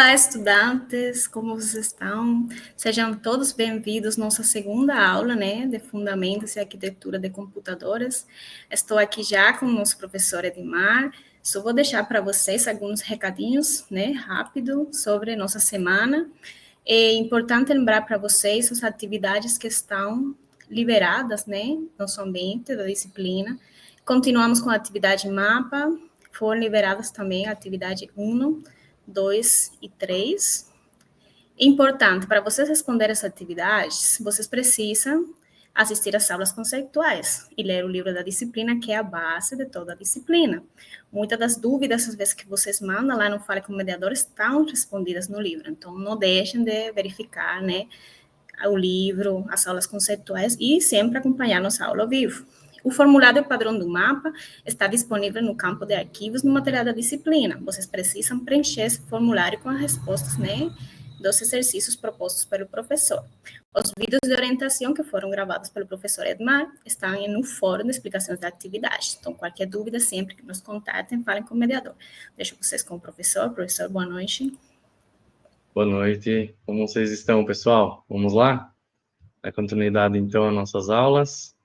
Olá, estudantes, como vocês estão? Sejam todos bem-vindos à nossa segunda aula, de Fundamentos e Arquitetura de Computadores. Estou aqui já com o nosso professor Edmar. Só vou deixar para vocês alguns recadinhos, rápido, sobre nossa semana. É importante lembrar para vocês as atividades que estão liberadas, no nosso ambiente da disciplina. Continuamos com a atividade mapa, foram liberadas também a atividade 1, 2 e 3. Importante, para vocês responderem essas atividades, vocês precisam assistir às aulas conceituais e ler o livro da disciplina, que é a base de toda a disciplina. Muitas das dúvidas, às vezes, que vocês mandam lá no Fale com o Mediador, estão respondidas no livro. Então, não deixem de verificar, o livro, as aulas conceituais e sempre acompanhar nossa aula ao vivo. O formulário padrão do mapa está disponível no campo de arquivos no material da disciplina. Vocês precisam preencher esse formulário com as respostas, dos exercícios propostos pelo professor. Os vídeos de orientação que foram gravados pelo professor Edmar estão no fórum de explicações da atividade. Então, qualquer dúvida, sempre que nos contatem, falem com o mediador. Deixo vocês com o professor. Professor, boa noite. Boa noite. Como vocês estão, pessoal? Vamos lá? Dar continuidade, então, às nossas aulas.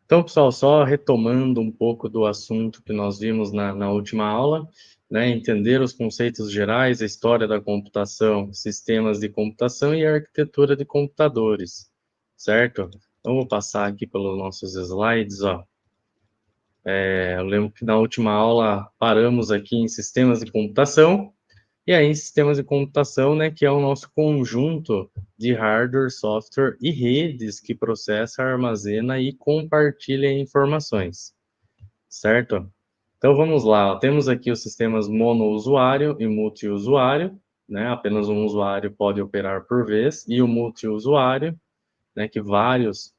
Então, pessoal, só retomando um pouco do assunto que nós vimos na última aula, entender os conceitos gerais, a história da computação, sistemas de computação e a arquitetura de computadores, certo? Então, vou passar aqui pelos nossos slides, ó. Eu lembro que na última aula paramos aqui em sistemas de computação, e aí em sistemas de computação, que é o nosso conjunto de hardware, software e redes que processa, armazena e compartilha informações, certo? Então vamos lá, ó. Temos aqui os sistemas monousuário e multiusuário, apenas um usuário pode operar por vez, e o multiusuário, que vários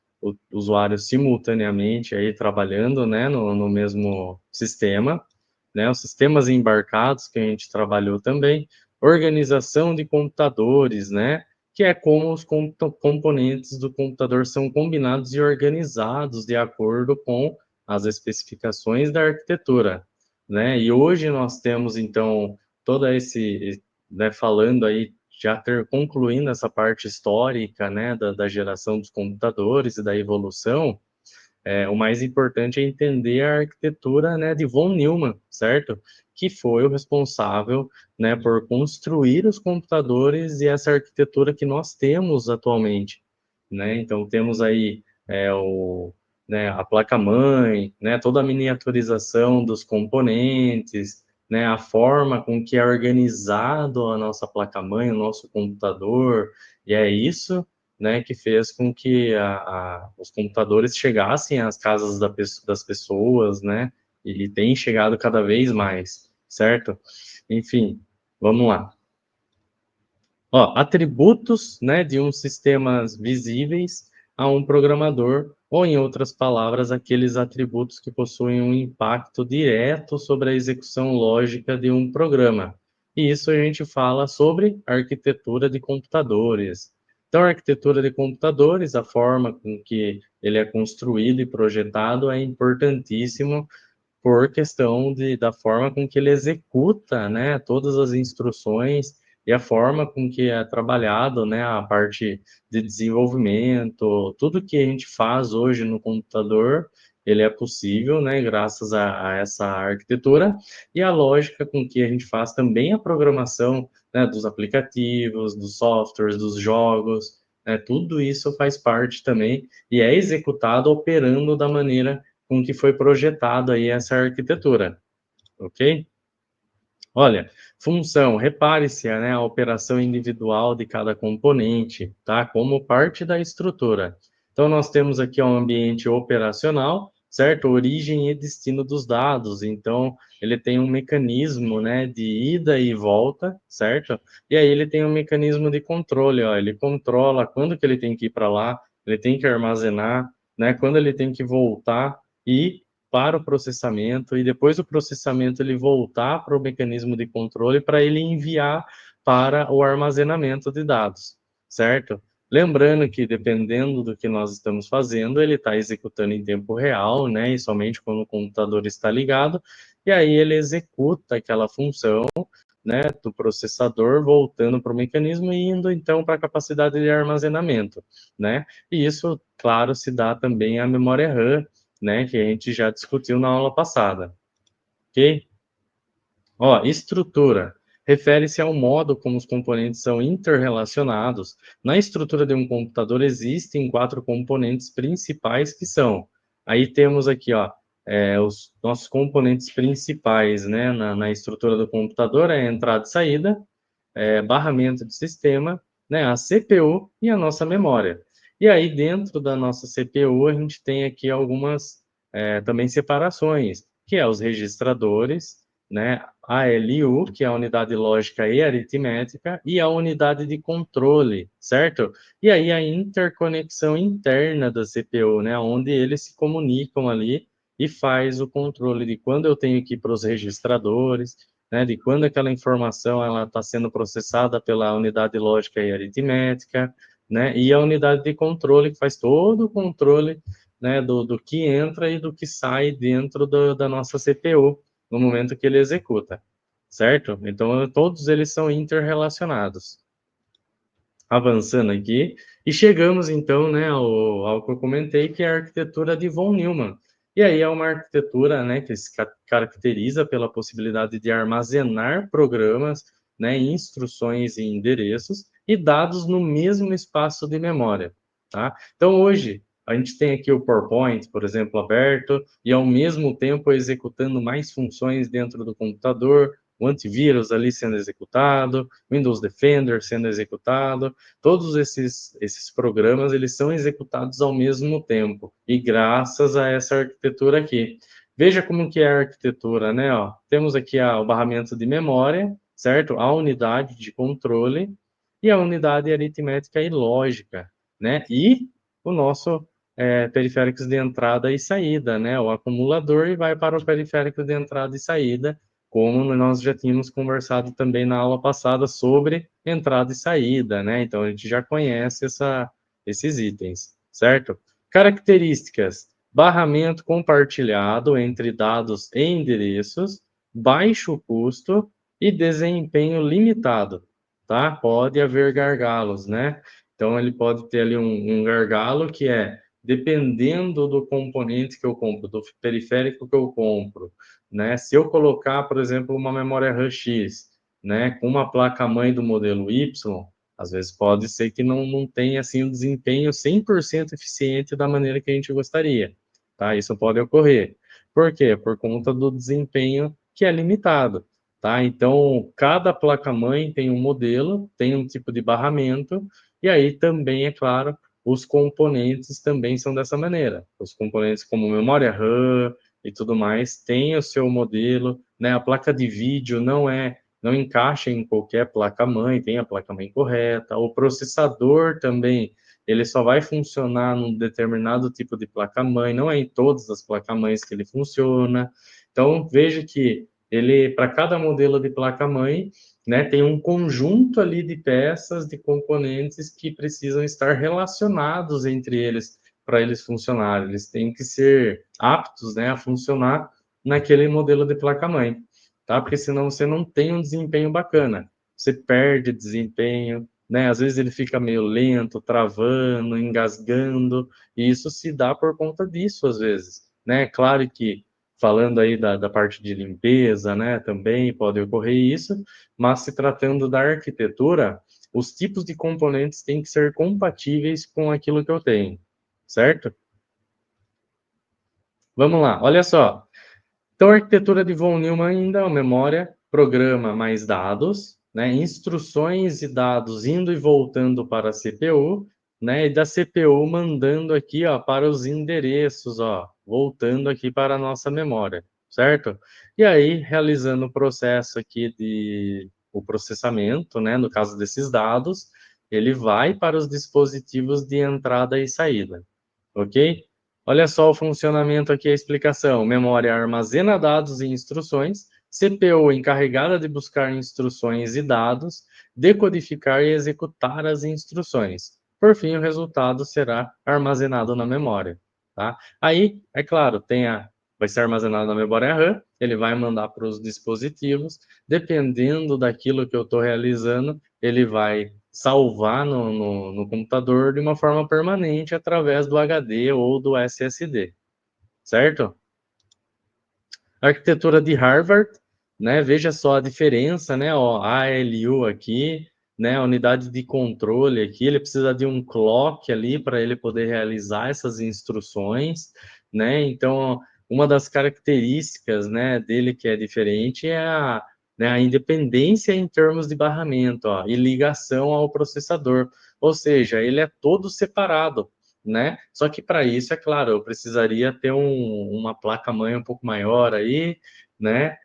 usuários simultaneamente aí trabalhando, no mesmo sistema, os sistemas embarcados que a gente trabalhou também, organização de computadores, que é como os componentes do computador são combinados e organizados de acordo com as especificações da arquitetura, E hoje nós temos, então, todo esse, falando aí, já concluindo essa parte histórica, da geração dos computadores e da evolução, o mais importante é entender a arquitetura, de von Neumann, certo? Que foi o responsável, por construir os computadores e essa arquitetura que nós temos atualmente, Então, temos aí a placa-mãe, toda a miniaturização dos componentes, a forma com que é organizado a nossa placa-mãe, o nosso computador, e é isso que fez com que os computadores chegassem às casas das pessoas, e tem chegado cada vez mais, certo? Enfim, vamos lá. Ó, atributos, de um sistema visíveis a um programador, ou em outras palavras, aqueles atributos que possuem um impacto direto sobre a execução lógica de um programa. E isso a gente fala sobre arquitetura de computadores. Então, a arquitetura de computadores, a forma com que ele é construído e projetado é importantíssimo por questão da forma com que ele executa, todas as instruções e a forma com que é trabalhado, a parte de desenvolvimento, tudo que a gente faz hoje no computador, ele é possível, graças a essa arquitetura, e a lógica com que a gente faz também a programação, dos aplicativos, dos softwares, dos jogos, tudo isso faz parte também, e é executado operando da maneira com que foi projetado aí essa arquitetura, ok? Olha, função, repare-se, a operação individual de cada componente, tá? Como parte da estrutura. Então, nós temos aqui um ambiente operacional, certo? Origem e destino dos dados. Então, ele tem um mecanismo, de ida e volta, certo? E aí ele tem um mecanismo de controle, ó. Ele controla quando que ele tem que ir para lá, ele tem que armazenar, quando ele tem que voltar e para o processamento, e depois do processamento ele voltar para o mecanismo de controle para ele enviar para o armazenamento de dados, certo? Lembrando que, dependendo do que nós estamos fazendo, ele está executando em tempo real, né, e somente quando o computador está ligado, e aí ele executa aquela função, né, do processador, voltando para o mecanismo e indo, então, para a capacidade de armazenamento, né? E isso, claro, se dá também à memória RAM, né, que a gente já discutiu na aula passada, ok? Ó, estrutura. Refere-se ao modo como os componentes são interrelacionados. Na estrutura de um computador existem 4 componentes principais que são. Aí temos aqui, ó, os nossos componentes principais, né, na estrutura do computador, é a entrada e saída, barramento de sistema, né, a CPU e a nossa memória. E aí, dentro da nossa CPU, a gente tem aqui algumas também separações, que é os registradores, né, a ALU, que é a unidade lógica e aritmética, e a unidade de controle, certo? E aí a interconexão interna da CPU, né, onde eles se comunicam ali e faz o controle de quando eu tenho que ir para os registradores, né, de quando aquela informação ela está sendo processada pela unidade lógica e aritmética, né, e a unidade de controle que faz todo o controle, né, do que entra e do que sai dentro da nossa CPU no momento que ele executa, certo? Então, todos eles são interrelacionados. Avançando aqui, e chegamos então, né, ao que eu comentei, que é a arquitetura de von Neumann. E aí é uma arquitetura, né, que se caracteriza pela possibilidade de armazenar programas, né, instruções e endereços e dados no mesmo espaço de memória, tá? Então hoje a gente tem aqui o PowerPoint, por exemplo, aberto e ao mesmo tempo executando mais funções dentro do computador, o antivírus ali sendo executado, Windows Defender sendo executado, todos esses programas, eles são executados ao mesmo tempo, e graças a essa arquitetura aqui. Veja como que é a arquitetura, né? Ó, temos aqui o barramento de memória, certo? A unidade de controle e a unidade aritmética e lógica, né? E o nosso periféricos de entrada e saída, né? O acumulador e vai para o periférico de entrada e saída, como nós já tínhamos conversado também na aula passada sobre entrada e saída, né? Então a gente já conhece esses itens, certo? Características: barramento compartilhado entre dados e endereços, baixo custo e desempenho limitado, tá? Pode haver gargalos, né? Então ele pode ter ali um gargalo que é dependendo do componente que eu compro, do periférico que eu compro, né? Se eu colocar, por exemplo, uma memória RAM X, né, com uma placa-mãe do modelo Y, às vezes pode ser que não tenha assim um desempenho 100% eficiente da maneira que a gente gostaria, tá? Isso pode ocorrer. Por quê? Por conta do desempenho que é limitado, tá? Então, cada placa-mãe tem um modelo, tem um tipo de barramento, e aí também, é claro, os componentes também são dessa maneira. Os componentes como memória RAM, e tudo mais, tem o seu modelo, né? A placa de vídeo não encaixa em qualquer placa-mãe, tem a placa-mãe correta. O processador também, ele só vai funcionar num determinado tipo de placa-mãe, não é em todas as placa-mães que ele funciona. Então, veja que ele, para cada modelo de placa-mãe, né, tem um conjunto ali de peças, de componentes que precisam estar relacionados entre eles para eles funcionarem. Eles têm que ser aptos, né, a funcionar naquele modelo de placa-mãe, tá? Porque senão você não tem um desempenho bacana. Você perde desempenho, né? Às vezes ele fica meio lento, travando, engasgando, e isso se dá por conta disso, às vezes, né? Claro que falando aí da parte de limpeza, né, também pode ocorrer isso, mas se tratando da arquitetura, os tipos de componentes têm que ser compatíveis com aquilo que eu tenho, certo? Vamos lá, olha só. Então, a arquitetura de von Neumann ainda é memória, programa mais dados, né? Instruções e dados indo e voltando para a CPU, né? E da CPU mandando aqui, ó, para os endereços, ó, voltando aqui para a nossa memória, certo? E aí, realizando o processo aqui de o processamento, né? No caso desses dados, ele vai para os dispositivos de entrada e saída, ok? Olha só o funcionamento aqui, a explicação. Memória armazena dados e instruções, CPU encarregada de buscar instruções e dados, decodificar e executar as instruções. por fim, o resultado será armazenado na memória, tá? Aí, é claro, vai ser armazenado na memória RAM, ele vai mandar para os dispositivos, dependendo daquilo que eu estou realizando, ele vai salvar no computador de uma forma permanente através do HD ou do SSD, certo? Arquitetura de Harvard, né? Veja só a diferença, né? Ó, ALU aqui, né? A unidade de controle aqui, ele precisa de um clock ali para ele poder realizar essas instruções, né? Então, uma das características, né, dele que é diferente é a independência em termos de barramento, ó, e ligação ao processador. Ou seja, ele é todo separado, né? Só que para isso, é claro, eu precisaria ter uma placa-mãe um pouco maior aí, né?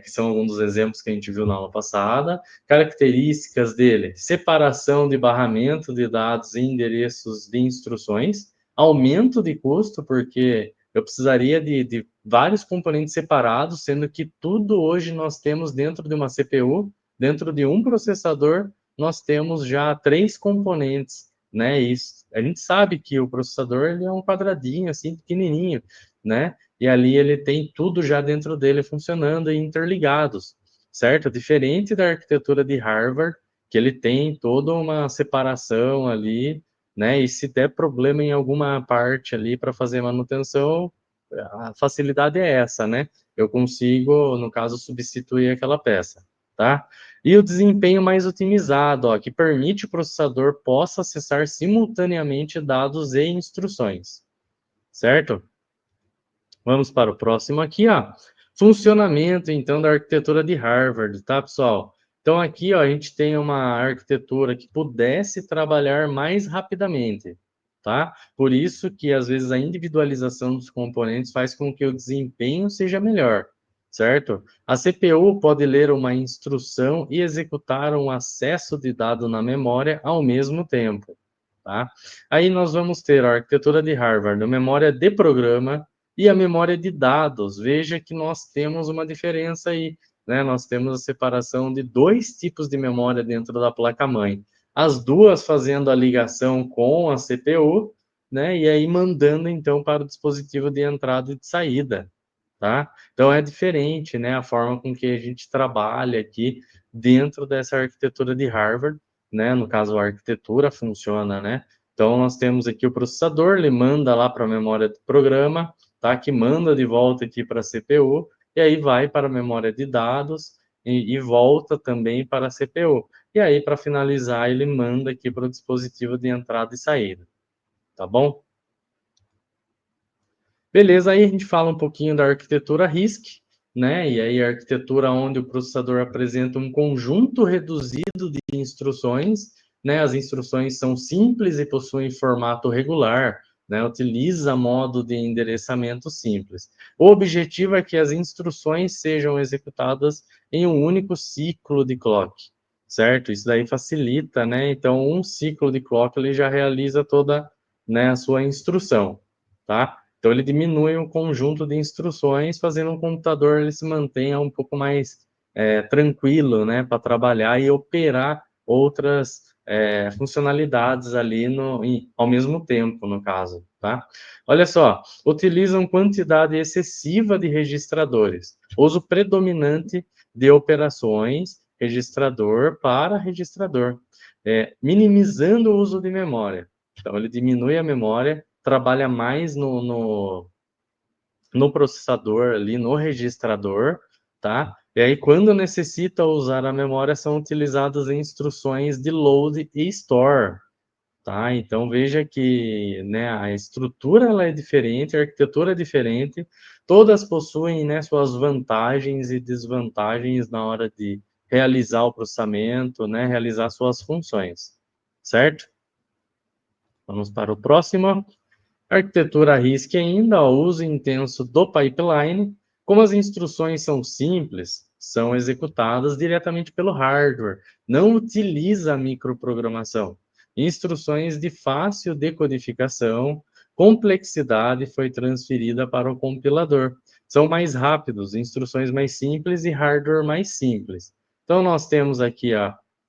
Que são alguns dos exemplos que a gente viu na aula passada. Características dele: separação de barramento de dados e endereços de instruções, aumento de custo, porque eu precisaria de vários componentes separados, sendo que tudo hoje nós temos dentro de uma CPU, dentro de um processador, nós temos já 3 componentes, né? Isso, a gente sabe que o processador ele é um quadradinho assim pequenininho, né? E ali ele tem tudo já dentro dele funcionando e interligados, certo? Diferente da arquitetura de Harvard, que ele tem toda uma separação ali, né? E se der problema em alguma parte ali para fazer manutenção, a facilidade é essa, né? Eu consigo, no caso, substituir aquela peça, tá? E o desempenho mais otimizado, ó, que permite o processador possa acessar simultaneamente dados e instruções, certo? Vamos para o próximo aqui, ó. Funcionamento, então, da arquitetura de Harvard, tá, pessoal? Então, aqui, ó, a gente tem uma arquitetura que pudesse trabalhar mais rapidamente, tá? Por isso que, às vezes, a individualização dos componentes faz com que o desempenho seja melhor, certo? A CPU pode ler uma instrução e executar um acesso de dado na memória ao mesmo tempo, tá? Aí nós vamos ter a arquitetura de Harvard, a memória de programa e a memória de dados. Veja que nós temos uma diferença aí, né? Nós temos a separação de 2 tipos de memória dentro da placa-mãe. As duas fazendo a ligação com a CPU, né? E aí mandando, então, para o dispositivo de entrada e de saída, tá? Então, é diferente, né? A forma com que a gente trabalha aqui dentro dessa arquitetura de Harvard, né? No caso, a arquitetura funciona, né? Então, nós temos aqui o processador, ele manda lá para a memória do programa, tá? Que manda de volta aqui para a CPU, e aí vai para a memória de dados e volta também para a CPU. E aí, para finalizar, ele manda aqui para o dispositivo de entrada e saída, tá bom? Beleza, aí a gente fala um pouquinho da arquitetura RISC, né? E aí a arquitetura onde o processador apresenta um conjunto reduzido de instruções, né? As instruções são simples e possuem formato regular, né? Utiliza modo de endereçamento simples. O objetivo é que as instruções sejam executadas em um único ciclo de clock, certo? Isso daí facilita, né? Então, um ciclo de clock ele já realiza toda, né, a sua instrução, tá? Então, ele diminui o conjunto de instruções, fazendo um computador ele se mantenha um pouco mais tranquilo, né, para trabalhar e operar outras funcionalidades ali ao mesmo tempo, no caso, tá? Olha só, utilizam quantidade excessiva de registradores, uso predominante de operações registrador para registrador, minimizando o uso de memória. Então, ele diminui a memória, trabalha mais no processador ali, no registrador, tá? E aí, quando necessita usar a memória, são utilizadas instruções de load e store, tá? Então, veja que, né, a estrutura ela é diferente, a arquitetura é diferente, todas possuem, né, suas vantagens e desvantagens na hora de realizar o processamento, né, realizar suas funções, certo? Vamos para o próximo. Arquitetura RISC ainda, o uso intenso do pipeline, como as instruções são simples, são executadas diretamente pelo hardware, não utiliza a microprogramação. Instruções de fácil decodificação, complexidade foi transferida para o compilador. São mais rápidos, instruções mais simples e hardware mais simples. Então, nós temos aqui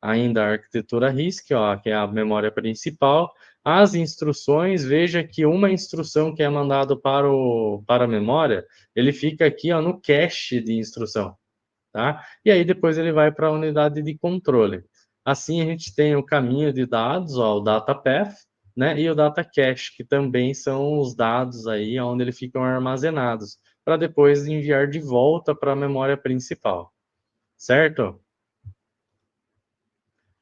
ainda a arquitetura RISC, ó, que é a memória principal. As instruções, veja que uma instrução que é mandado para a memória, ele fica aqui, ó, no cache de instrução, tá? E aí depois ele vai para a unidade de controle. Assim a gente tem o caminho de dados, ó, o data path, né, e o data cache, que também são os dados aí onde eles ficam armazenados, para depois enviar de volta para a memória principal, certo?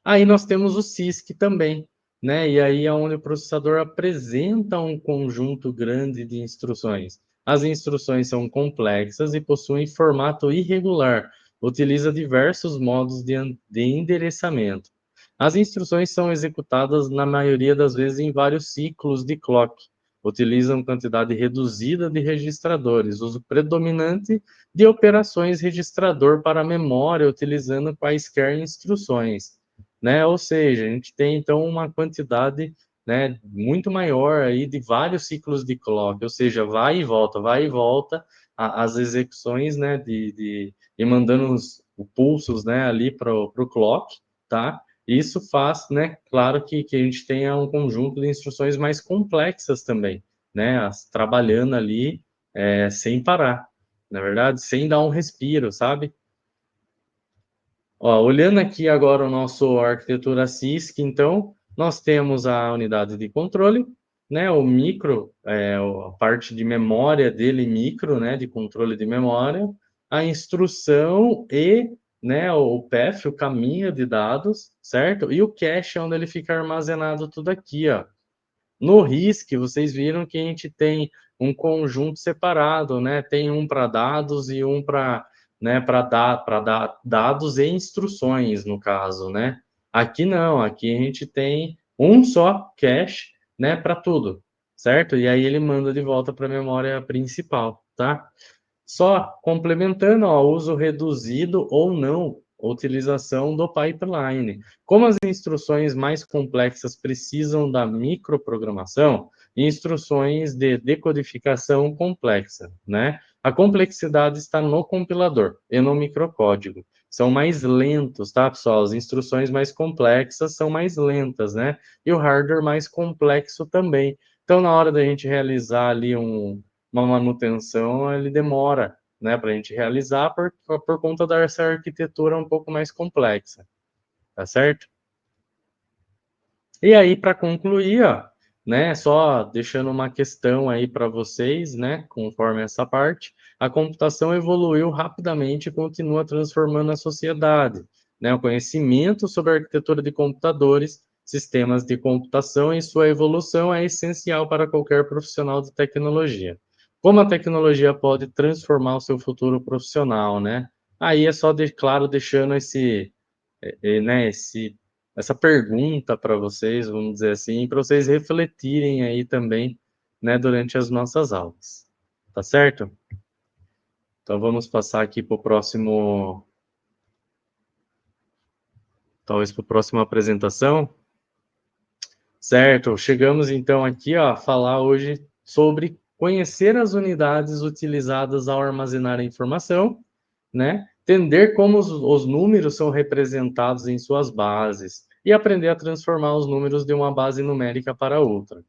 Aí nós temos o CISC também, né? E aí é onde o processador apresenta um conjunto grande de instruções. As instruções são complexas e possuem formato irregular, utiliza diversos modos de endereçamento. As instruções são executadas, na maioria das vezes, em vários ciclos de clock. Utilizam quantidade reduzida de registradores, uso predominante de operações registrador para a memória, utilizando quaisquer instruções, né? Ou seja, a gente tem então uma quantidade, né, muito maior aí de vários ciclos de clock, ou seja, vai e volta as execuções, né, e mandando os pulsos, né, ali para o clock, tá? Isso faz, né, claro que a gente tenha um conjunto de instruções mais complexas também, né, trabalhando ali sem parar, na verdade, sem dar um respiro, sabe? Ó, olhando aqui agora o nosso arquitetura CISC, então, nós temos a unidade de controle, né, o micro, a parte de memória dele micro, né, de controle de memória, a instrução e, né, o path, o caminho de dados, certo? E o cache, onde ele fica armazenado tudo aqui, ó. No RISC, vocês viram que a gente tem um conjunto separado, né? Tem um para dados e um para, né, para dados e instruções, no caso, né? Aqui não, aqui a gente tem um só cache, né, para tudo, certo? E aí ele manda de volta para a memória principal, tá? Só complementando, ó, uso reduzido ou não, utilização do pipeline. Como as instruções mais complexas precisam da microprogramação, instruções de decodificação complexa, né? A complexidade está no compilador e no microcódigo. São mais lentos, tá, pessoal? As instruções mais complexas são mais lentas, né? E o hardware mais complexo também. Então, na hora da gente realizar ali uma manutenção, ele demora, né, para a gente realizar por conta dessa arquitetura um pouco mais complexa, tá certo? E aí, para concluir, ó, né, só deixando uma questão aí para vocês, né, conforme essa parte, a computação evoluiu rapidamente e continua transformando a sociedade, né, o conhecimento sobre a arquitetura de computadores, sistemas de computação e sua evolução é essencial para qualquer profissional de tecnologia. Como a tecnologia pode transformar o seu futuro profissional, né? Aí é só, claro, deixando né, essa pergunta para vocês, vamos dizer assim, para vocês refletirem aí também, né, durante as nossas aulas. Tá certo? Então vamos passar aqui para o próximo, talvez para a próxima apresentação. Certo, chegamos então aqui ó, a falar hoje sobre conhecer as unidades utilizadas ao armazenar a informação, né? Entender como os números são representados em suas bases e aprender a transformar os números de uma base numérica para outra.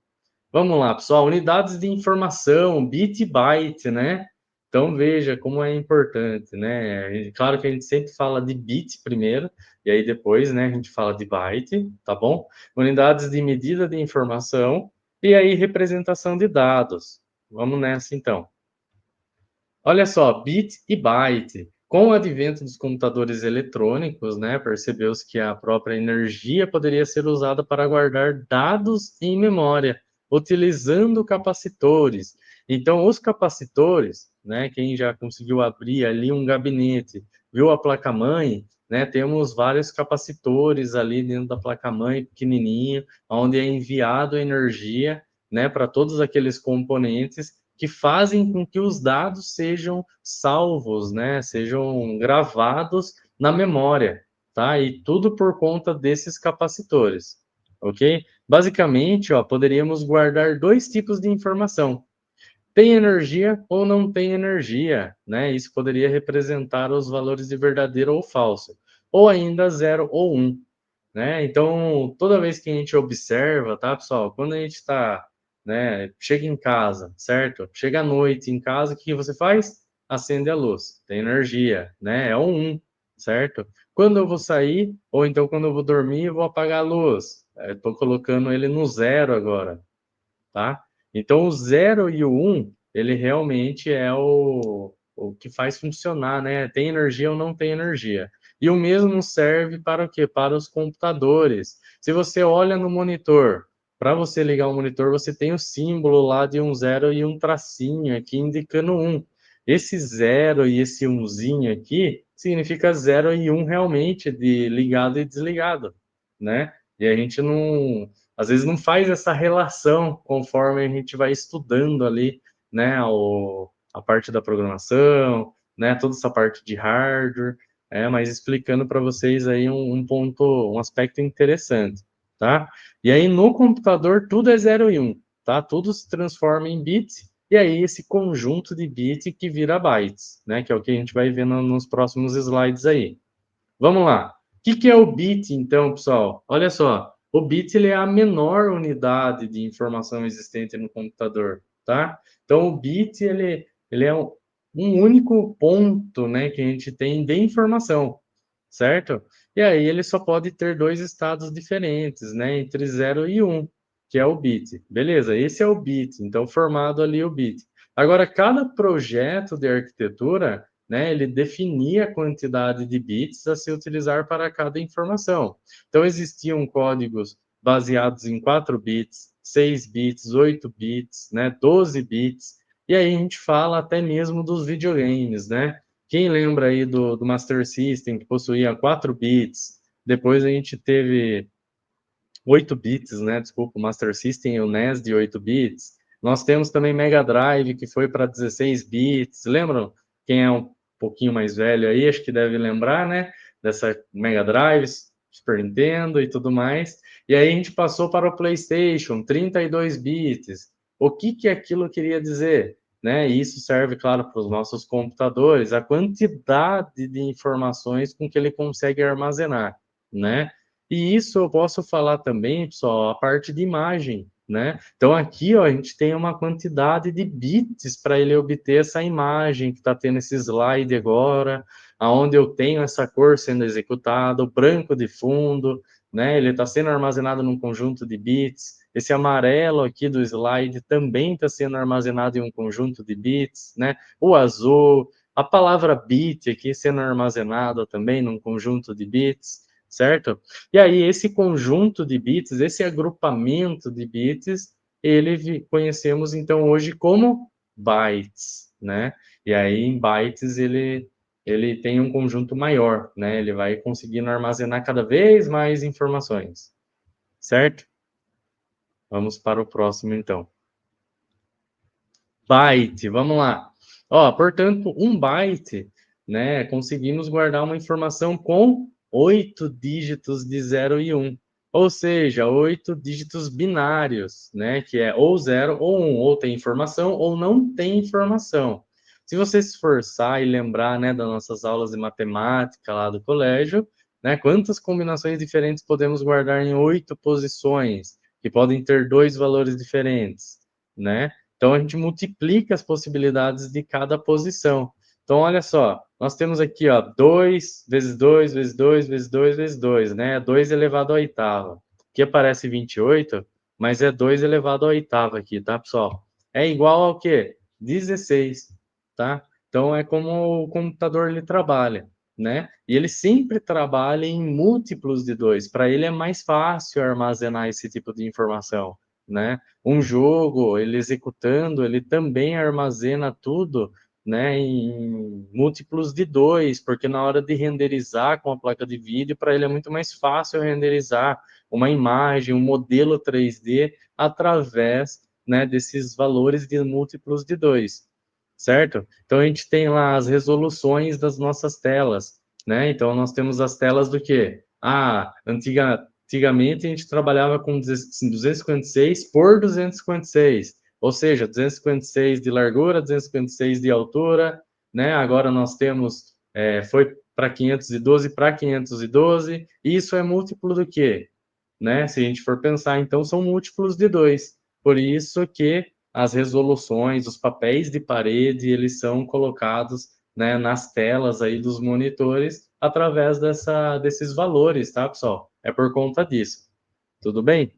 Vamos lá, pessoal, unidades de informação, bit e byte, né? Então veja como é importante, né? Claro que a gente sempre fala de bit primeiro, e aí depois, né, a gente fala de byte, tá bom? Unidades de medida de informação, e aí representação de dados. Vamos nessa então. Olha só, bit e byte. Com o advento dos computadores eletrônicos, né, percebeu-se que a própria energia poderia ser usada para guardar dados em memória, utilizando capacitores. Então, os capacitores, né, quem já conseguiu abrir ali um gabinete, viu a placa-mãe, né, temos vários capacitores ali dentro da placa-mãe, pequenininho, onde é enviado energia, né, para todos aqueles componentes que fazem com que os dados sejam salvos, né, sejam gravados na memória, tá? E tudo por conta desses capacitores, ok? Basicamente, ó, poderíamos guardar dois tipos de informação. Tem energia ou não tem energia, né? Isso poderia representar os valores de verdadeiro ou falso, ou ainda 0 ou 1. né? Então, toda vez que a gente observa, tá, pessoal? Quando a gente está, né, chega em casa, certo? Chega à noite em casa, o que você faz? Acende a luz, tem energia, né? É o 1, certo? Quando eu vou sair, ou então quando eu vou dormir, eu vou apagar a luz. Estou colocando ele no 0 agora, tá? Então, o 0 e o 1, ele realmente é o que faz funcionar, né? Tem energia ou não tem energia. E o mesmo serve para o quê? Para os computadores. Se você olha no monitor, para você ligar o monitor, você tem o símbolo lá de um 0 e um tracinho aqui indicando 1. Esse 0 e esse 1zinho aqui significa 0 e 1 realmente de ligado e desligado, né? E a gente não, às vezes não faz essa relação conforme a gente vai estudando ali, né, a parte da programação, né, toda essa parte de hardware, mas explicando para vocês aí um ponto, um aspecto interessante, tá? E aí no computador tudo é 0 e 1, tá? Tudo se transforma em bits, e aí esse conjunto de bits que vira bytes, né, que é o que a gente vai ver nos próximos slides aí. Vamos lá. O que é o bit, então, pessoal? Olha só, o bit ele é a menor unidade de informação existente no computador, tá? Então, o bit ele é um único ponto, né, que a gente tem de informação, certo? E aí ele só pode ter dois estados diferentes, né, entre 0 e 1, que é o bit. Beleza, esse é o bit, então formado ali o bit. Agora, cada projeto de arquitetura, né, ele definia a quantidade de bits a se utilizar para cada informação. Então, existiam códigos baseados em 4 bits, 6 bits, 8 bits, né, 12 bits, e aí a gente fala até mesmo dos videogames, né? Quem lembra aí do Master System, que possuía 4 bits, depois a gente teve 8 bits, né? Desculpa, o Master System e o NES de 8 bits. Nós temos também Mega Drive, que foi para 16 bits. Lembram? Quem é um pouquinho mais velho aí, acho que deve lembrar, né? Dessa Mega Drive, Super Nintendo e tudo mais. E aí a gente passou para o PlayStation, 32 bits. O que que aquilo queria dizer? Né? E isso serve, claro, para os nossos computadores, a quantidade de informações com que ele consegue armazenar, né? E isso eu posso falar também, pessoal, a parte de imagem, né? Então aqui, ó, a gente tem uma quantidade de bits para ele obter essa imagem que está tendo esse slide agora, aonde eu tenho essa cor sendo executada, o branco de fundo, né? Ele está sendo armazenado num conjunto de bits. Esse amarelo aqui do slide também está sendo armazenado em um conjunto de bits, né? O azul, a palavra bit aqui sendo armazenada também num conjunto de bits, certo? E aí, esse conjunto de bits, esse agrupamento de bits, ele conhecemos então hoje como bytes, né? E aí, em bytes, ele tem um conjunto maior, né? Ele vai conseguindo armazenar cada vez mais informações, certo? Vamos para o próximo, então. Byte, vamos lá. Ó, portanto, um byte, né? Conseguimos guardar uma informação com 8 dígitos de 0 e 1. Ou seja, 8 dígitos binários, né? Que é ou 0 ou 1, ou tem informação ou não tem informação. Se você se esforçar e lembrar, né, das nossas aulas de matemática lá do colégio, né? Quantas combinações diferentes podemos guardar em 8 posições, que podem ter dois valores diferentes, né? Então, a gente multiplica as possibilidades de cada posição. Então, olha só, nós temos aqui, ó, 2 vezes 2 vezes 2 vezes 2 vezes 2, né? 2 elevado à oitava. Aqui aparece 28, mas é 2 elevado à oitava aqui, tá, pessoal? É igual ao quê? 16, tá? Então, é como o computador ele trabalha, né? E ele sempre trabalha em múltiplos de 2. Para ele é mais fácil armazenar esse tipo de informação, né? Um jogo, ele executando, ele também armazena tudo, né, em múltiplos de 2, porque na hora de renderizar com a placa de vídeo, para ele é muito mais fácil renderizar uma imagem, um modelo 3D através, né, desses valores de múltiplos de 2, certo? Então a gente tem lá as resoluções das nossas telas, né? Então nós temos as telas do quê? Antigamente a gente trabalhava com 256 por 256, ou seja, 256 de largura, 256 de altura, né? Agora nós temos, foi para 512 para 512, isso é múltiplo do quê? Né? Se a gente for pensar, então, são múltiplos de 2. Por isso que as resoluções, os papéis de parede, eles são colocados, né, nas telas aí dos monitores através desses valores, tá, pessoal? É por conta disso. Tudo bem?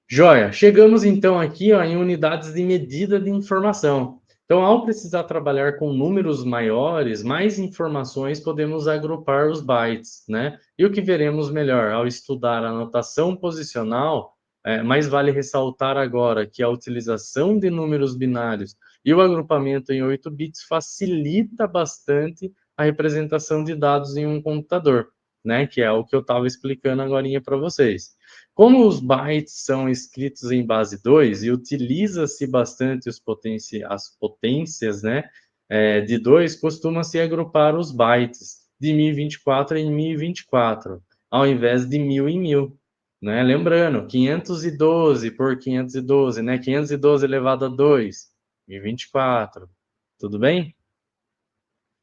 Joia, chegamos então aqui, ó, em unidades de medida de informação. Então, ao precisar trabalhar com números maiores, mais informações, podemos agrupar os bytes, né? E o que veremos melhor ao estudar a notação posicional, mais vale ressaltar agora que a utilização de números binários e o agrupamento em 8 bits facilita bastante a representação de dados em um computador, né? Que é o que eu estava explicando agora para vocês. Como os bytes são escritos em base 2 e utiliza-se bastante as potências, né, de 2, costuma-se agrupar os bytes de 1024 em 1024, ao invés de 1000 em 1000. Né? Lembrando, 512 por 512, né? 512 elevado a 2, 1024. Tudo bem?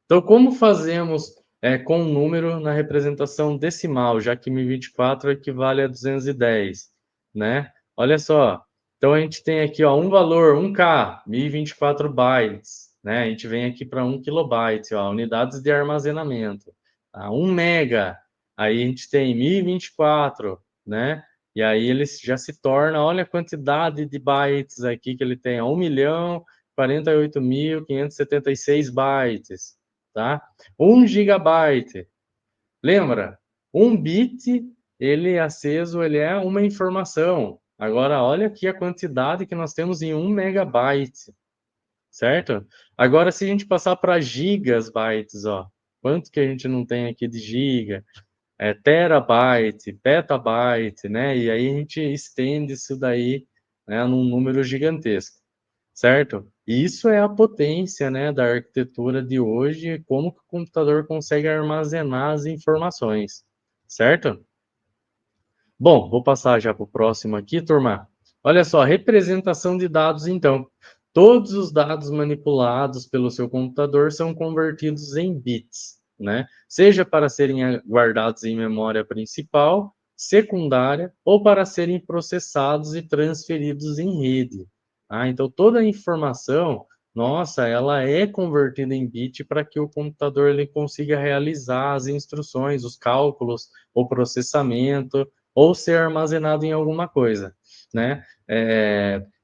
Então, como fazemos com um número na representação decimal, já que 1024 equivale a 210, né? Olha só. Então, a gente tem aqui ó, um valor, 1K, 1024 bytes, né? A gente vem aqui para 1 kilobyte, ó, unidades de armazenamento. Tá? 1 mega, aí a gente tem 1024, né? E aí ele já se torna, olha a quantidade de bytes aqui que ele tem, 1.048.576 bytes, tá? 1 gigabyte. Lembra? 1 bit, ele aceso, ele é uma informação. Agora, olha aqui a quantidade que nós temos em 1 megabyte, certo? Agora, se a gente passar para gigas bytes, ó, quanto que a gente não tem aqui de giga? Terabyte, petabyte, né? E aí a gente estende isso daí, né, num número gigantesco, certo? Isso é a potência, né, da arquitetura de hoje, como que o computador consegue armazenar as informações, certo? Bom, vou passar já para o próximo aqui, turma. Olha só, representação de dados, então. Todos os dados manipulados pelo seu computador são convertidos em bits, né? Seja para serem guardados em memória principal, secundária, ou para serem processados e transferidos em rede. Ah, então, toda a informação, nossa, ela é convertida em bit para que o computador ele consiga realizar as instruções, os cálculos, o processamento, ou ser armazenado em alguma coisa, né?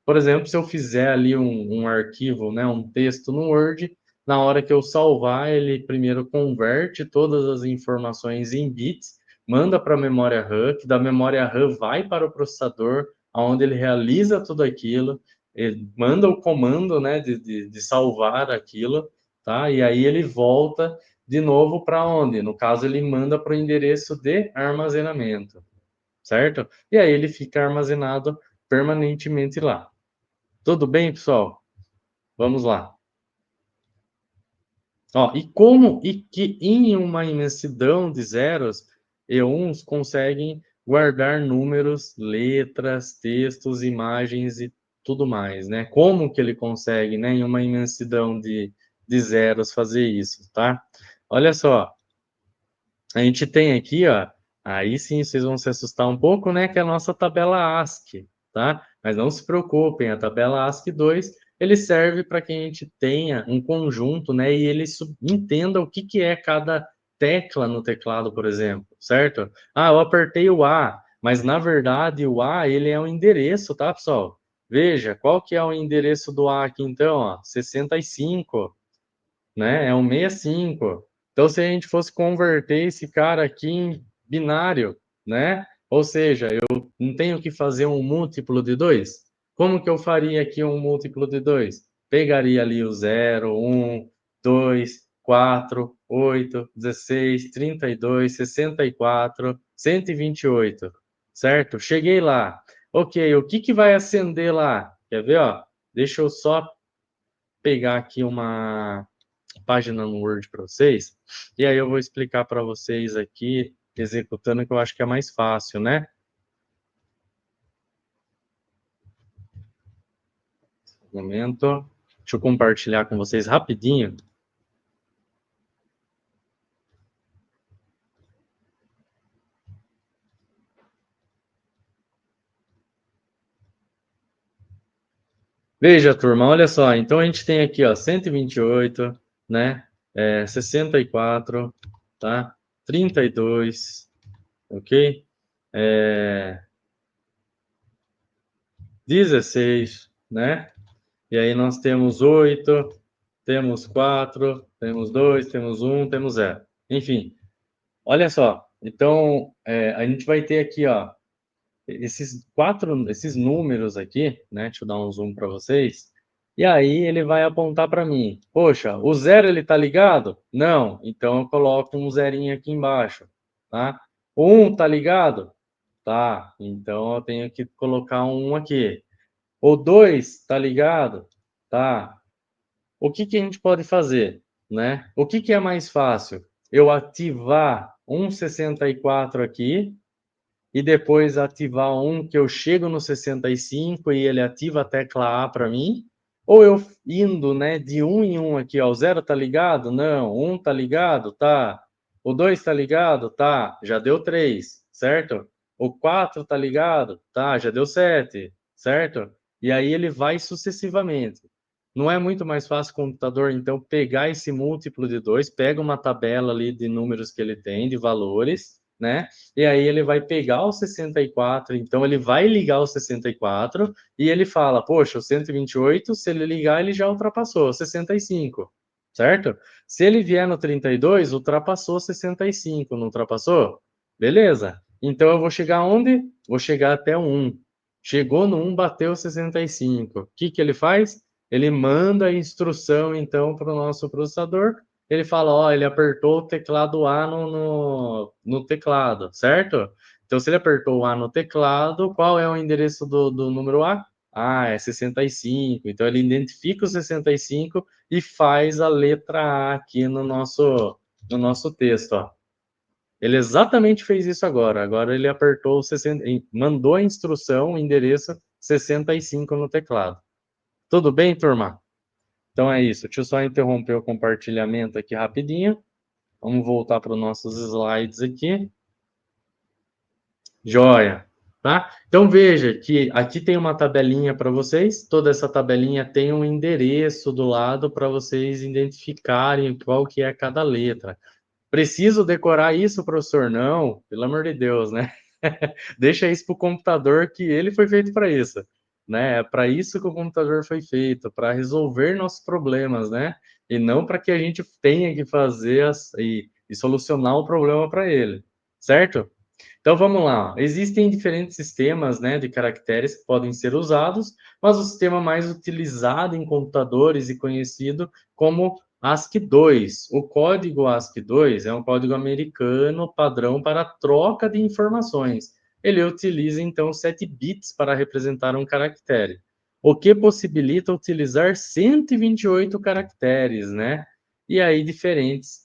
Por exemplo, se eu fizer ali um arquivo, né, um texto no Word, na hora que eu salvar, ele primeiro converte todas as informações em bits, manda para a memória RAM, que da memória RAM vai para o processador, onde ele realiza tudo aquilo, ele manda o comando, né, de salvar aquilo, tá? E aí ele volta de novo para onde? No caso, ele manda para o endereço de armazenamento, certo? E aí ele fica armazenado permanentemente lá. Tudo bem, pessoal? Vamos lá. Ó, e que em uma imensidão de zeros e uns conseguem guardar números, letras, textos, imagens e tudo mais, né? Como que ele consegue, né, em uma imensidão de zeros fazer isso, tá? Olha só, a gente tem aqui, ó, aí sim vocês vão se assustar um pouco, né, que é a nossa tabela ASCII, tá? Mas não se preocupem, a tabela ASCII 2, ele serve para que a gente tenha um conjunto, né, e ele entenda o que que é cada tecla no teclado, por exemplo, certo? Ah, eu apertei o A, mas na verdade o A, ele é um endereço, tá, pessoal? Veja, qual que é o endereço do A aqui então, ó? 65, né? É um 65. Então, se a gente fosse converter esse cara aqui em binário, né? Ou seja, eu não tenho que fazer um múltiplo de 2. Como que eu faria aqui um múltiplo de 2? Pegaria ali o 0, 1, 2, 4, 8, 16, 32, 64, 128, certo? Cheguei lá. Ok, o que que vai acender lá? Quer ver, ó? Deixa eu só pegar aqui uma página no Word para vocês, e aí eu vou explicar para vocês aqui, executando, que eu acho que é mais fácil, né? Um momento, deixa eu compartilhar com vocês rapidinho. Veja, turma, olha só. Então, a gente tem aqui, ó, 128, né? 64, tá? 32, ok? 16, né? E aí nós temos 8, temos 4, temos 2, temos 1, temos 0. Enfim, olha só. Então, a gente vai ter aqui, ó, esses números aqui, né? Deixa eu dar um zoom para vocês. E aí ele vai apontar para mim. Poxa, o 0 ele tá ligado? Não. Então eu coloco um zerinho aqui embaixo, tá? O 1 tá ligado? Tá. Então eu tenho que colocar um aqui. O 2 tá ligado? Tá. O que que a gente pode fazer, né? O que que é mais fácil? Eu ativar um 64 aqui e depois ativar um que eu chego no 65 e ele ativa a tecla A para mim, ou eu indo, né, de um em um aqui, ó, o 0 tá ligado? Não. 1 tá ligado? Tá. O 2 tá ligado? Tá. Já deu 3, certo? O 4 tá ligado? Tá, já deu 7, certo? E aí ele vai sucessivamente. Não é muito mais fácil o computador, então, pegar esse múltiplo de 2, pega uma tabela ali de números que ele tem, de valores, né? E aí ele vai pegar o 64, então ele vai ligar o 64 e ele fala, poxa, o 128, se ele ligar, ele já ultrapassou o 65, certo? Se ele vier no 32, ultrapassou 65, não ultrapassou? Beleza. Então eu vou chegar onde? Vou chegar até o 1. Chegou no 1, bateu 65. O que que ele faz? Ele manda a instrução, então, para o nosso processador. Ele fala, ó, ele apertou o teclado A no teclado, certo? Então, se ele apertou o A no teclado, qual é o endereço do número A? Ah, é 65. Então, ele identifica o 65 e faz a letra A aqui no nosso texto, ó. Ele exatamente fez isso agora. Agora ele apertou o 60, mandou a instrução, o endereço 65 no teclado. Tudo bem, turma? Então é isso. Deixa eu só interromper o compartilhamento aqui rapidinho. Vamos voltar para os nossos slides aqui. Joia, tá? Então veja que aqui tem uma tabelinha para vocês. Toda essa tabelinha tem um endereço do lado para vocês identificarem qual que é cada letra. Preciso decorar isso, professor? Não, pelo amor de Deus, né? Deixa isso para o computador, que ele foi feito para isso, né? É para isso que o computador foi feito, para resolver nossos problemas, né? E não para que a gente tenha que fazer e solucionar o problema para ele, certo? Então vamos lá. Existem diferentes sistemas, né, de caracteres que podem ser usados, mas o sistema mais utilizado em computadores e conhecido como ASCII-2. O código ASCII-2 é um código americano padrão para troca de informações. Ele utiliza então 7 bits para representar um caractere, o que possibilita utilizar 128 caracteres, né? E aí diferentes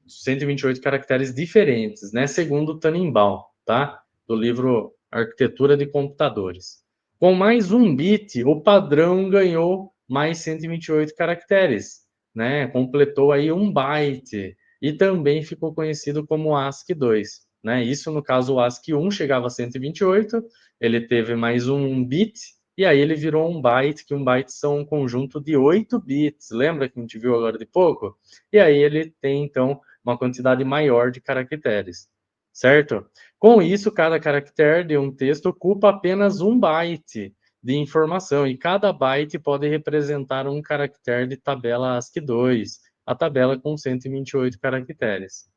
128 caracteres diferentes, né? Segundo o Tannenbaum, tá? Do livro Arquitetura de Computadores. Com mais um bit, o padrão ganhou mais 128 caracteres, né? Completou aí um byte e também ficou conhecido como ASCII-2, né? Isso no caso o ASCII-1 chegava a 128, ele teve mais um bit e aí ele virou um byte, que um byte são um conjunto de 8 bits. Lembra que a gente viu agora de pouco? E aí ele tem então uma quantidade maior de caracteres, certo? Com isso, cada caractere de um texto ocupa apenas um byte de informação e cada byte pode representar um caractere de tabela ASCII-2, a tabela com 128 caracteres.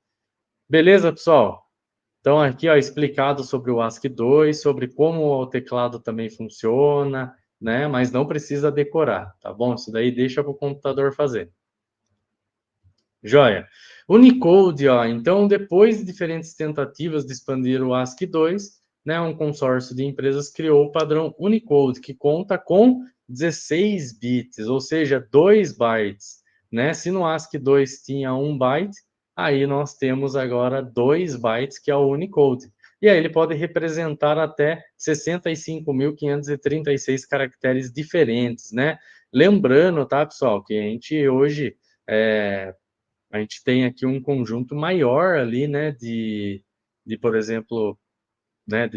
Beleza, pessoal? Então, aqui, ó, explicado sobre o ASCII-2, sobre como o teclado também funciona, né? Mas não precisa decorar, tá bom? Isso daí deixa para o computador fazer. Joia. Unicode, ó, então, depois de diferentes tentativas de expandir o ASCII-2, né, um consórcio de empresas criou o padrão Unicode, que conta com 16 bits, ou seja, 2 bytes, né? Se no ASCII-2 tinha 1 byte, aí nós temos agora 2 bytes, que é o Unicode. E aí ele pode representar até 65.536 caracteres diferentes, né? Lembrando, tá, pessoal, que a gente hoje a gente tem aqui um conjunto maior ali, né, por exemplo, né,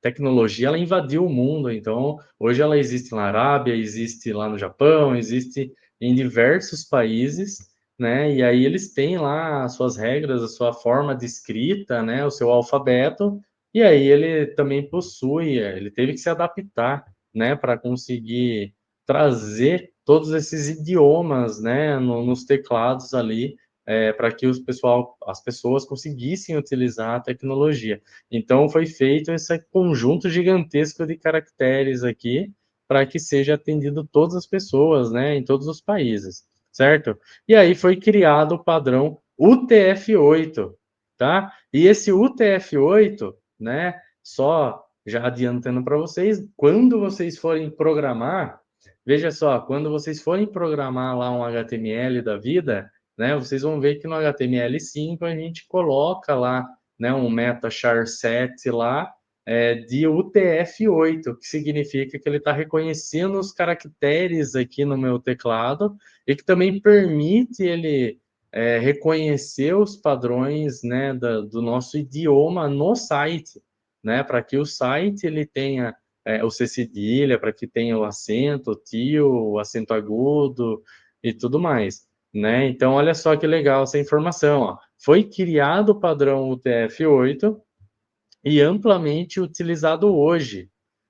tecnologia, ela invadiu o mundo, então hoje ela existe na Arábia, existe lá no Japão, existe em diversos países, né? E aí eles têm lá as suas regras, a sua forma de escrita, né? O seu alfabeto, e aí ele também possui, ele teve que se adaptar, né? Para conseguir trazer todos esses idiomas, né? Nos teclados ali, para que as pessoas conseguissem utilizar a tecnologia. Então, foi feito esse conjunto gigantesco de caracteres aqui para que seja atendido todas as pessoas, né, em todos os países, certo? E aí foi criado o padrão UTF-8, tá? E esse UTF-8, né, só já adiantando para vocês, quando vocês forem programar, veja só, quando vocês forem programar lá um HTML da vida, né, vocês vão ver que no HTML5 a gente coloca lá, né, um meta char set lá, de UTF-8, que significa que ele está reconhecendo os caracteres aqui no meu teclado e que também permite ele reconhecer os padrões, né, do nosso idioma no site, né, para que o site ele tenha o C cedilha, para que tenha o acento, o tio, o acento agudo e tudo mais, né? Então, olha só que legal essa informação, ó. Foi criado o padrão UTF-8 e amplamente utilizado hoje,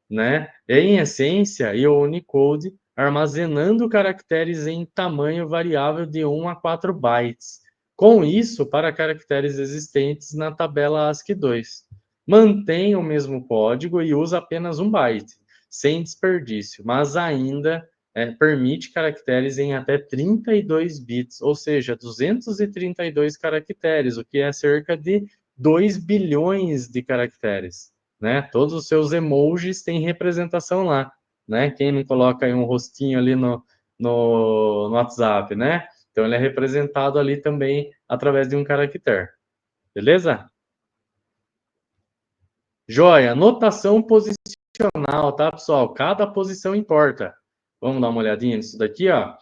né? Em essência, e o Unicode armazenando caracteres em tamanho variável de 1 a 4 bytes. Com isso, para caracteres existentes na tabela ASCII2. Mantém o mesmo código e usa apenas 1 byte, sem desperdício, mas ainda permite caracteres em até 32 bits, ou seja, 232 caracteres, o que é cerca de 2 bilhões de caracteres, né? Todos os seus emojis têm representação lá, né? Quem não coloca aí um rostinho ali no WhatsApp, né? Então ele é representado ali também através de um caractere, beleza? Joia, notação posicional, tá, pessoal? Cada posição importa. Vamos dar uma olhadinha nisso daqui, ó.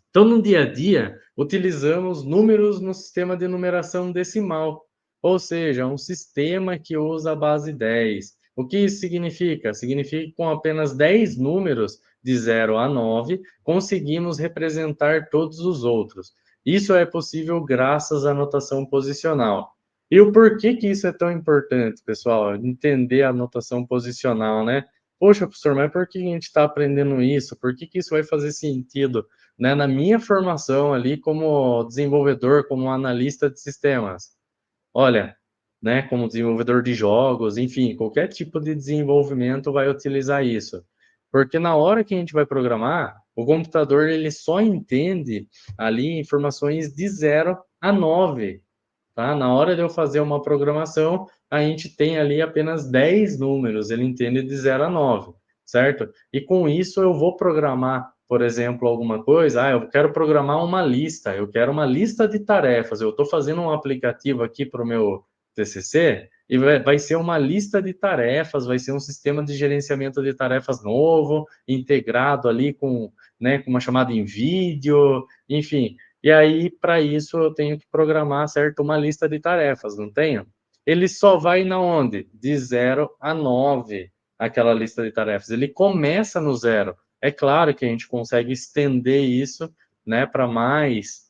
Então, no dia a dia, utilizamos números no sistema de numeração decimal, ou seja, um sistema que usa a base 10. O que isso significa? Significa que com apenas 10 números, de 0 a 9, conseguimos representar todos os outros. Isso é possível graças à notação posicional. E o porquê que isso é tão importante, pessoal? Entender a notação posicional, né? Poxa, professor, mas por que a gente está aprendendo isso? Por que isso vai fazer sentido, né, na minha formação ali como desenvolvedor, como analista de sistemas? Olha, né, como desenvolvedor de jogos, enfim, qualquer tipo de desenvolvimento vai utilizar isso. Porque na hora que a gente vai programar, o computador ele só entende ali informações de 0 a 9, tá? Na hora de eu fazer uma programação, a gente tem ali apenas 10 números, ele entende de 0 a 9, certo? E com isso eu vou programar, por exemplo, alguma coisa, eu quero programar uma lista, eu quero uma lista de tarefas, eu estou fazendo um aplicativo aqui para o meu TCC, e vai ser uma lista de tarefas, vai ser um sistema de gerenciamento de tarefas novo, integrado ali com, né, com uma chamada em vídeo, enfim. E aí, para isso, eu tenho que programar, certo, uma lista de tarefas, não tenho? Ele só vai na onde? De 0 a 9, aquela lista de tarefas. Ele começa no 0. É claro que a gente consegue estender isso, né, para mais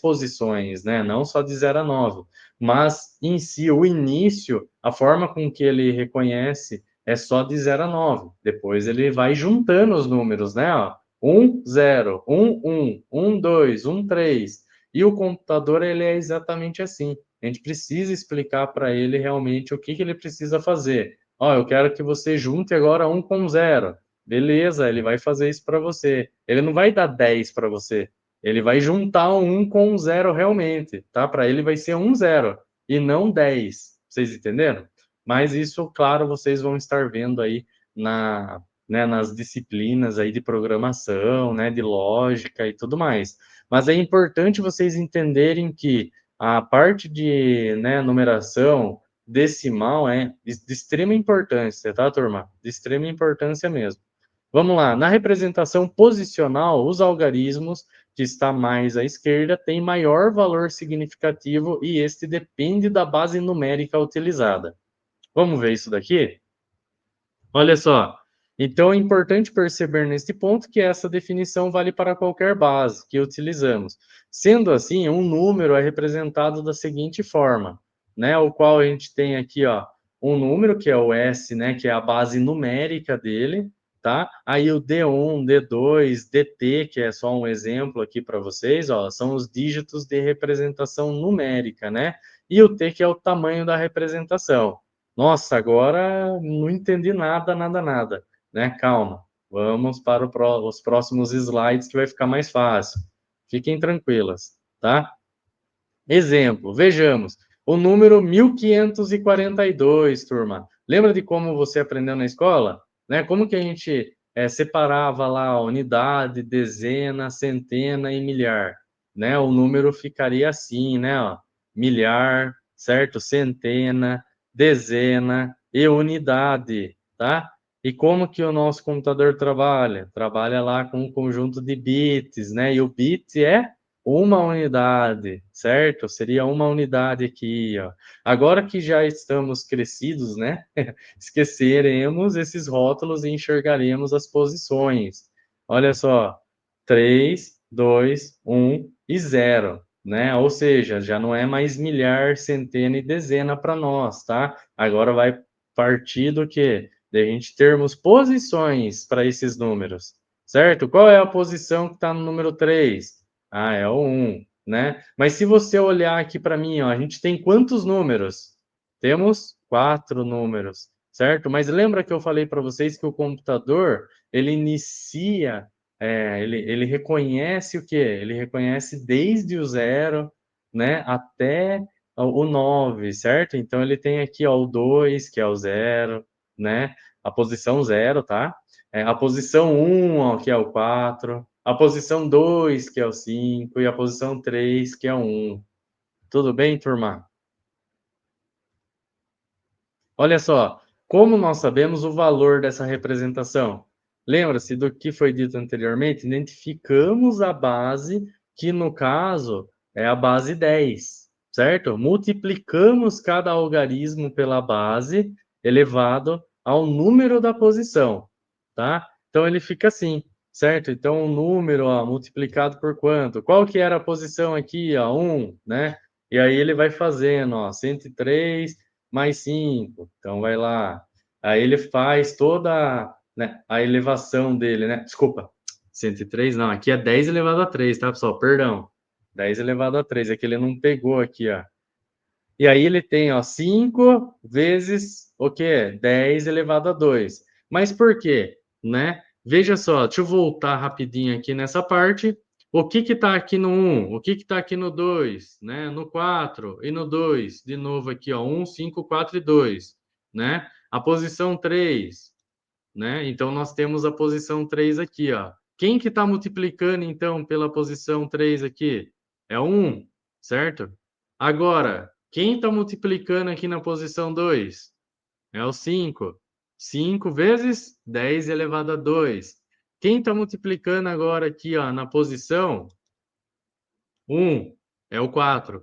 posições, né, não só de 0 a 9. Mas, em si, o início, a forma com que ele reconhece é só de 0 a 9. Depois ele vai juntando os números, né, ó. 1, 0, 1, 1, 1, 2, 1, 3. E o computador, ele é exatamente assim. A gente precisa explicar para ele realmente o que ele precisa fazer. Ó, eu quero que você junte agora 1 com 0. Beleza, ele vai fazer isso para você. Ele não vai dar 10 para você. Ele vai juntar um 1 com um 0 realmente, tá? Para ele vai ser 1, 0 e não 10. Vocês entenderam? Mas isso, claro, vocês vão estar vendo aí nas disciplinas aí de programação, né, de lógica e tudo mais. Mas é importante vocês entenderem que a parte de, né, numeração decimal é de extrema importância, tá, turma? De extrema importância mesmo. Vamos lá, na representação posicional, os algarismos, que está mais à esquerda, têm maior valor significativo e este depende da base numérica utilizada. Vamos ver isso daqui? Olha só. Então, é importante perceber neste ponto que essa definição vale para qualquer base que utilizamos. Sendo assim, um número é representado da seguinte forma, né? O qual a gente tem aqui, ó, um número que é o S, né? Que é a base numérica dele, tá? Aí o D1, D2, DT, que é só um exemplo aqui para vocês, ó, são os dígitos de representação numérica, né? E o T, que é o tamanho da representação. Nossa, agora não entendi nada, nada, nada, né? Calma, vamos para os próximos slides que vai ficar mais fácil. Fiquem tranquilas, tá? Exemplo, vejamos, o número 1542, turma. Lembra de como você aprendeu na escola? Né? Como que a gente separava lá a unidade, dezena, centena e milhar? Né? O número ficaria assim, né? Ó, milhar, certo? Centena, dezena e unidade, tá? E como que o nosso computador trabalha? Trabalha lá com um conjunto de bits, né? E o bit é uma unidade, certo? Seria uma unidade aqui, ó. Agora que já estamos crescidos, né? Esqueceremos esses rótulos e enxergaremos as posições. Olha só, 3, 2, 1 e 0, né? Ou seja, já não é mais milhar, centena e dezena para nós, tá? Agora vai partir do quê? De a gente termos posições para esses números, certo? Qual é a posição que está no número 3? Ah, é o 1, né? Mas se você olhar aqui para mim, ó, a gente tem quantos números? Temos 4 números, certo? Mas lembra que eu falei para vocês que o computador, ele inicia, ele reconhece o quê? Ele reconhece desde o 0, né, até o 9, certo? Então, ele tem aqui, ó, o 2, que é o 0, né? A posição 0, tá? A posição 1, ó, que é o 4, a posição 2, que é o 5, e a posição 3, que é o 1. Tudo bem, turma? Olha só, como nós sabemos o valor dessa representação? Lembra-se do que foi dito anteriormente? Identificamos a base, que no caso é a base 10, certo? Multiplicamos cada algarismo pela base elevado ao número da posição, tá? Então ele fica assim, certo? Então o número, ó, multiplicado por quanto? Qual que era a posição aqui, ó? 1, né? E aí ele vai fazendo, ó, 103 mais 5. Então, vai lá. Aí ele faz toda, né, a elevação dele, né? Desculpa, 103 não, aqui é 10 elevado a 3, tá, pessoal? Perdão. 10 elevado a 3, é que ele não pegou aqui, ó. E aí ele tem, ó, 5 vezes o quê? 10 elevado a 2. Mas por quê? Né? Veja só, deixa eu voltar rapidinho aqui nessa parte. O que que tá aqui no 1? O que que tá aqui no 2? Né? No 4 e no 2. De novo aqui, ó, 1, 5, 4 e 2. Né? A posição 3. Né? Então, nós temos a posição 3 aqui, ó. Quem que está multiplicando, então, pela posição 3 aqui? É 1, certo? Agora, quem está multiplicando aqui na posição 2? É o 5. 5 vezes 10 elevado a 2. Quem está multiplicando agora aqui, ó, na posição 1? É o 4,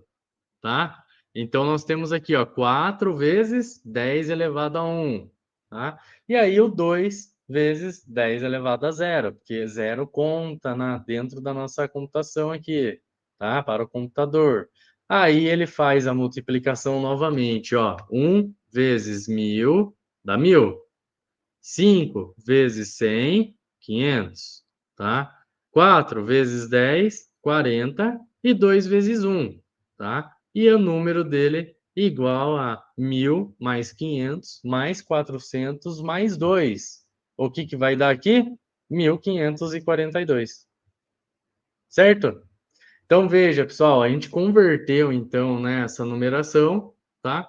tá? Então, nós temos aqui, ó, 4 vezes 10 elevado a 1, tá? E aí, o 2 vezes 10 elevado a 0, porque 0 conta dentro da nossa computação aqui, tá? Para o computador. Aí, ele faz a multiplicação novamente, ó. 1 vezes 1000 dá 1000. 5 vezes 100, 500, tá? 4 vezes 10, 40, e 2 vezes 1, tá? E o número dele igual a 1000 mais 500 mais 400 mais 2. O que que vai dar aqui? 1542, certo? Então, veja, pessoal, a gente converteu, então, né, essa numeração, tá?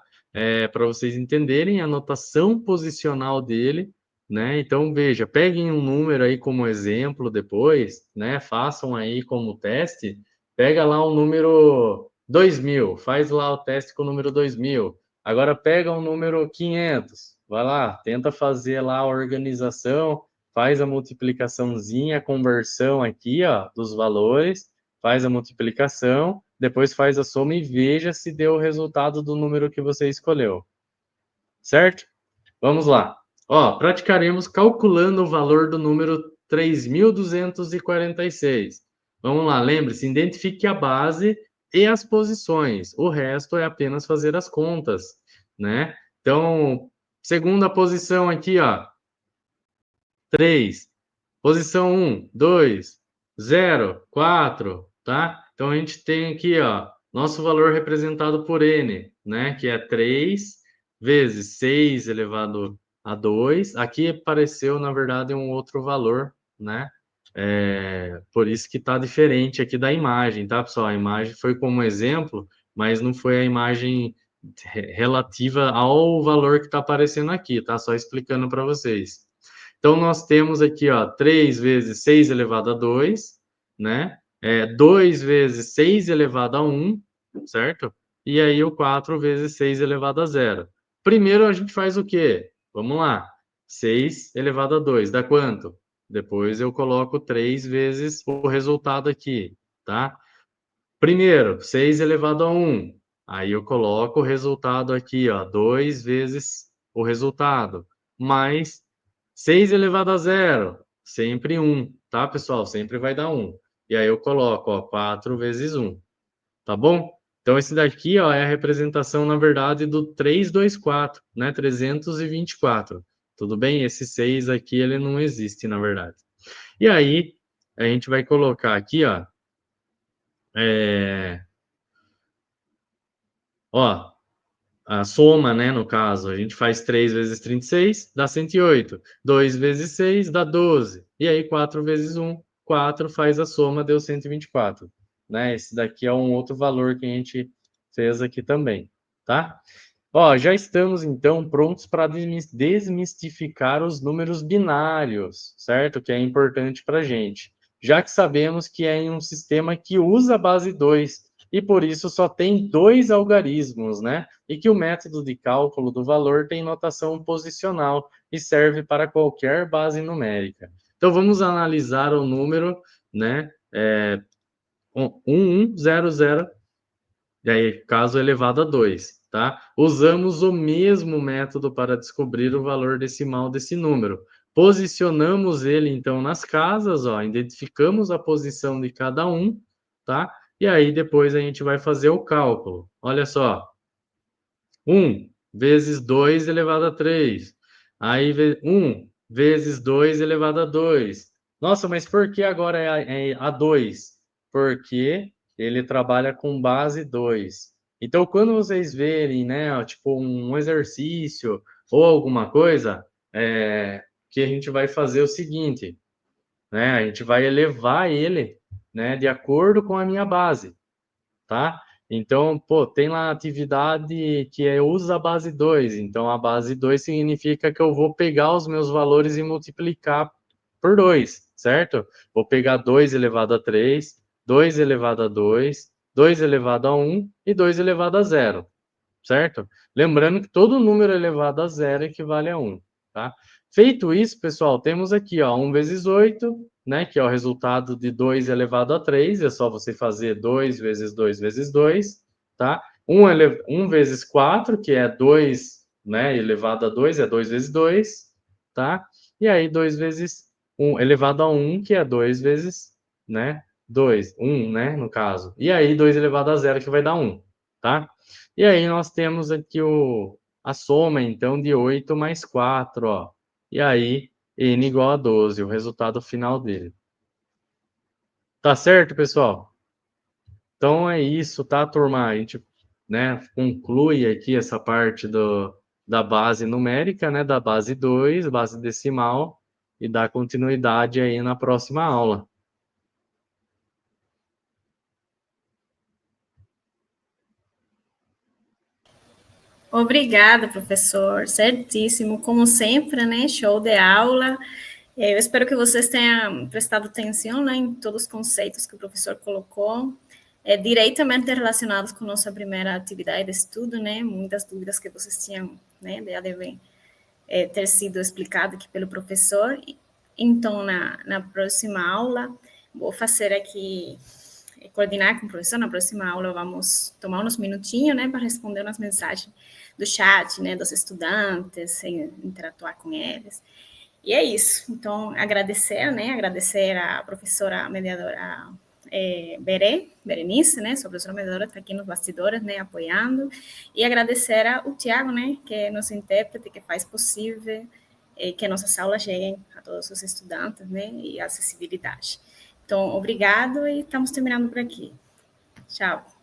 Para vocês entenderem a notação posicional dele, né? Então, veja, peguem um número aí como exemplo depois, né? Façam aí como teste. Pega lá o número 2000, faz lá o teste com o número 2000. Agora, pega o número 500, vai lá, tenta fazer lá a organização, faz a multiplicaçãozinha, a conversão aqui, ó, dos valores, faz a multiplicação, depois faz a soma e veja se deu o resultado do número que você escolheu. certo? Vamos lá. Ó, praticaremos calculando o valor do número 3.246. Vamos lá, lembre-se, identifique a base e as posições. O resto é apenas fazer as contas, né? Então, segunda posição aqui, ó, 3. Posição 1, 2, 0, 4, tá? Então, a gente tem aqui, ó, nosso valor representado por n, né? Que é 3 vezes 6 elevado a 2. Aqui apareceu, na verdade, um outro valor, né? Por isso que está diferente aqui da imagem, tá, pessoal? A imagem foi como exemplo, mas não foi a imagem relativa ao valor que está aparecendo aqui, tá? Só explicando para vocês. Então, nós temos aqui, ó, 3 vezes 6 elevado a 2, né? 2 vezes 6 elevado a 1, certo? E aí o 4 vezes 6 elevado a 0. Primeiro a gente faz o quê? Vamos lá. 6 elevado a 2 dá quanto? Depois eu coloco 3 vezes o resultado aqui, tá? Primeiro, 6 elevado a 1. Aí eu coloco o resultado aqui, ó, 2 vezes o resultado, mais 6 elevado a 0, sempre 1, tá, pessoal? Sempre vai dar 1. E aí eu coloco, ó, 4 vezes 1, tá bom? Então, esse daqui, ó, é a representação, na verdade, do 324, né? 324. Tudo bem? Esse 6 aqui, ele não existe, na verdade. E aí, a gente vai colocar aqui, ó, ó, a soma, né, no caso, a gente faz 3 vezes 36, dá 108. 2 vezes 6 dá 12. E aí, 4 vezes 1, 4 faz a soma, deu 124. Né? Esse daqui é um outro valor que a gente fez aqui também, tá? Ó, já estamos, então, prontos para desmistificar os números binários, certo? Que é importante para a gente. Já que sabemos que é em um sistema que usa a base 2, e por isso só tem 2 algarismos, né? E que o método de cálculo do valor tem notação posicional e serve para qualquer base numérica. Então, vamos analisar o número, né? 1100, e aí, caso elevado a 2, tá? Usamos o mesmo método para descobrir o valor decimal desse número. Posicionamos ele, então, nas casas, ó, identificamos a posição de cada um, tá? E aí, depois a gente vai fazer o cálculo. Olha só, 1 vezes 2 elevado a 3. Aí, 1 vezes 2 elevado a 2. Nossa, mas por que agora é a 2? Porque ele trabalha com base 2. Então, quando vocês verem, né, tipo um exercício ou alguma coisa, que a gente vai fazer o seguinte, né, a gente vai elevar ele, né, de acordo com a minha base, tá? Então, pô, tem lá a atividade que usa a base 2. Então, a base 2 significa que eu vou pegar os meus valores e multiplicar por 2, certo? Vou pegar 2 elevado a 3, 2 elevado a 2, 2 elevado a 1 e 2 elevado a 0, certo? Lembrando que todo número elevado a 0 equivale a 1, tá? Feito isso, pessoal, temos aqui, ó, 1 vezes 8, né, que é o resultado de 2 elevado a 3, é só você fazer 2 vezes 2 vezes 2, tá? 1 vezes 4, que é 2, né, elevado a 2, é 2 vezes 2, tá? E aí 2 vezes 1 elevado a 1, que é 2 vezes, né, 2, 1, né, no caso. E aí 2 elevado a 0, que vai dar 1, tá? E aí nós temos aqui a soma, então, de 8 mais 4, ó. E aí, n igual a 12, o resultado final dele. Tá certo, pessoal? Então é isso, tá, turma? A gente, né, conclui aqui essa parte da base numérica, né, da base 2, base decimal, e dá continuidade aí na próxima aula. Obrigada, professor. Certíssimo, como sempre, né? Show de aula. Eu espero que vocês tenham prestado atenção, né, em todos os conceitos que o professor colocou, diretamente relacionados com nossa primeira atividade de estudo, né? Muitas dúvidas que vocês tinham, né, já devem ter sido explicado aqui pelo professor. Então, na próxima aula, vou fazer aqui coordenar com o professor, na próxima aula vamos tomar uns minutinhos, né, para responder umas mensagens do chat, né, dos estudantes, interatuar com eles. E é isso. Então, agradecer a professora mediadora Berenice, né, sua professora mediadora está aqui nos bastidores, né, apoiando, e agradecer ao Tiago, né, que é nosso intérprete, que faz possível que nossas aulas cheguem a todos os estudantes, né, e a acessibilidade. Então, obrigado e estamos terminando por aqui. Tchau.